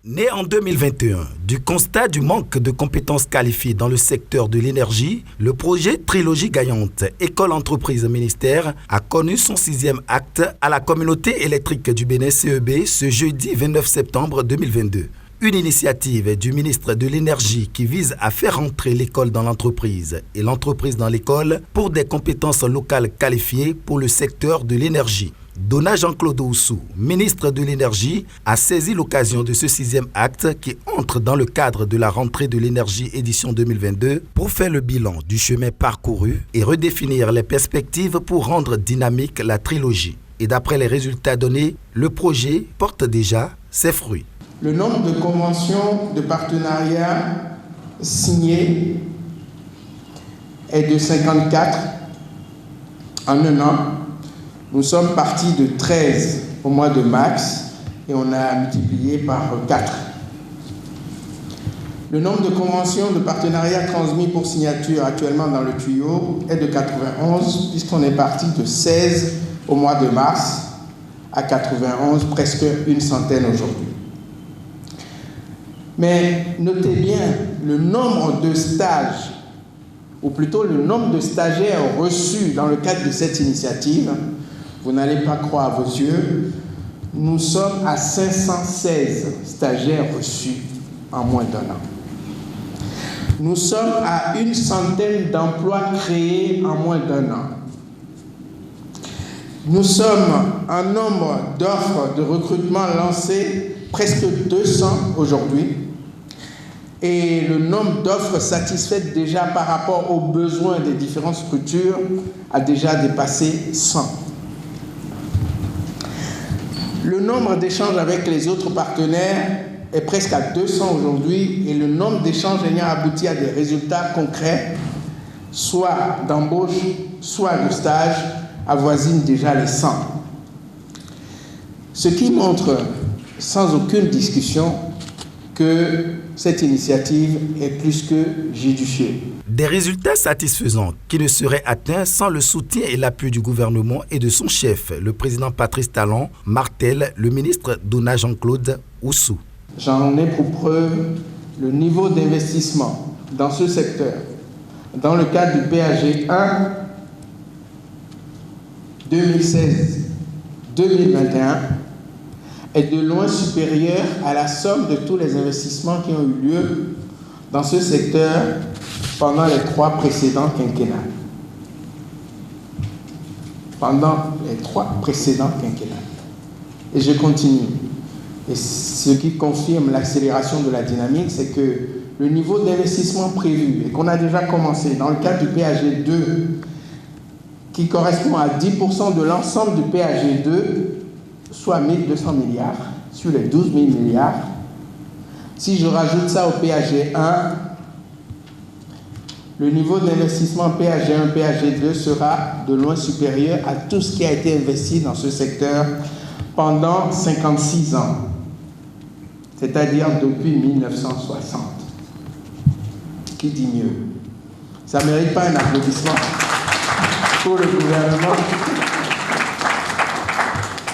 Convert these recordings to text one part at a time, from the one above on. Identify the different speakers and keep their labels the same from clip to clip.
Speaker 1: Né en 2021, du constat du manque de compétences qualifiées dans le secteur de l'énergie, le projet Trilogie Gagnante, École-Entreprise-Ministère, a connu son 6e acte à la communauté électrique du Bénin CEB ce jeudi 29 septembre 2022. Une initiative du ministre de l'Énergie qui vise à faire entrer l'école dans l'entreprise et l'entreprise dans l'école pour des compétences locales qualifiées pour le secteur de l'énergie. Dona Jean-Claude Oussou, ministre de l'Énergie, a saisi l'occasion de ce 6e acte qui entre dans le cadre de la rentrée de l'énergie édition 2022 pour faire le bilan du chemin parcouru et redéfinir les perspectives pour rendre dynamique la trilogie. Et d'après les résultats donnés, le projet porte déjà ses fruits.
Speaker 2: Le nombre de conventions de partenariat signées est de 54 en un an. Nous sommes partis de 13 au mois de mars et on a multiplié par 4. Le nombre de conventions de partenariat transmis pour signature actuellement dans le tuyau est de 91 puisqu'on est parti de 16 au mois de mars à 91, presque une centaine aujourd'hui. Mais notez bien le nombre de stages, ou plutôt le nombre de stagiaires reçus dans le cadre de cette initiative. Vous n'allez pas croire à vos yeux, nous sommes à 516 stagiaires reçus en moins d'un an. Nous sommes à une centaine d'emplois créés en moins d'un an. Nous sommes en nombre d'offres de recrutement lancées, presque 200 aujourd'hui. Et le nombre d'offres satisfaites déjà par rapport aux besoins des différentes structures a déjà dépassé 100. Le nombre d'échanges avec les autres partenaires est presque à 200 aujourd'hui et le nombre d'échanges ayant abouti à des résultats concrets, soit d'embauche, soit de stage, avoisine déjà les 100. Ce qui montre sans aucune discussion que cette initiative est plus que judicieuse.
Speaker 1: Des résultats satisfaisants qui ne seraient atteints sans le soutien et l'appui du gouvernement et de son chef, le président Patrice Talon, martèle le ministre Dona Jean-Claude Oussou.
Speaker 2: J'en ai pour preuve le niveau d'investissement dans ce secteur, dans le cadre du PAG 1 2016-2021, est de loin supérieur à la somme de tous les investissements qui ont eu lieu dans ce secteur pendant les 3 précédents quinquennats. Et je continue. Et ce qui confirme l'accélération de la dynamique, c'est que le niveau d'investissement prévu et qu'on a déjà commencé dans le cadre du PAG 2, qui correspond à 10% de l'ensemble du PAG 2, soit 1200 milliards sur les 12 000 milliards. Si je rajoute ça au PAG 1, le niveau d'investissement PAG 1, PAG 2 sera de loin supérieur à tout ce qui a été investi dans ce secteur pendant 56 ans, c'est-à-dire depuis 1960. Qui dit mieux? Ça ne mérite pas un applaudissement pour le gouvernement.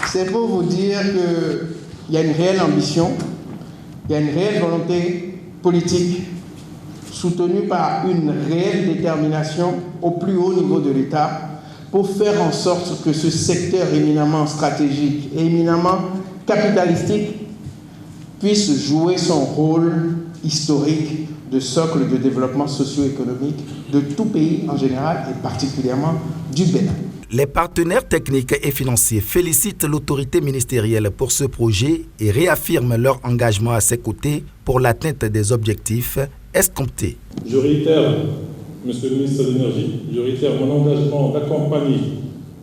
Speaker 2: C'est pour vous dire qu'il y a une réelle ambition, il y a une réelle volonté politique soutenue par une réelle détermination au plus haut niveau de l'État pour faire en sorte que ce secteur éminemment stratégique et éminemment capitalistique puisse jouer son rôle historique de socle de développement socio-économique de tout pays en général et particulièrement du Bénin.
Speaker 1: Les partenaires techniques et financiers félicitent l'autorité ministérielle pour ce projet et réaffirment leur engagement à ses côtés pour l'atteinte des objectifs escomptés.
Speaker 3: Je réitère, Monsieur le ministre de l'Énergie, je réitère mon engagement d'accompagner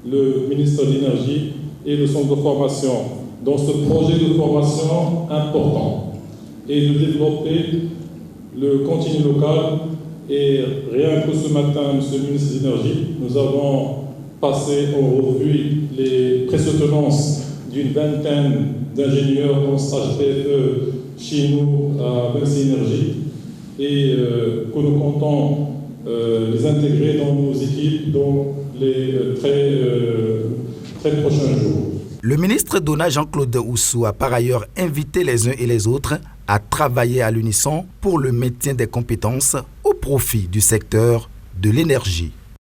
Speaker 3: le ministre de l'Énergie et le centre de formation dans ce projet de formation important et de développer le contenu local. Et rien que ce matin, Monsieur le ministre de l'Énergie, nous avons passé en revue les pré-soutenances d'une vingtaine d'ingénieurs en stage PFE chez nous à Bercy Énergie et que nous comptons les intégrer dans nos équipes dans les très prochains jours.
Speaker 1: Le ministre Dona Jean-Claude Oussou a par ailleurs invité les uns et les autres à travailler à l'unisson pour le maintien des compétences au profit du secteur de l'énergie.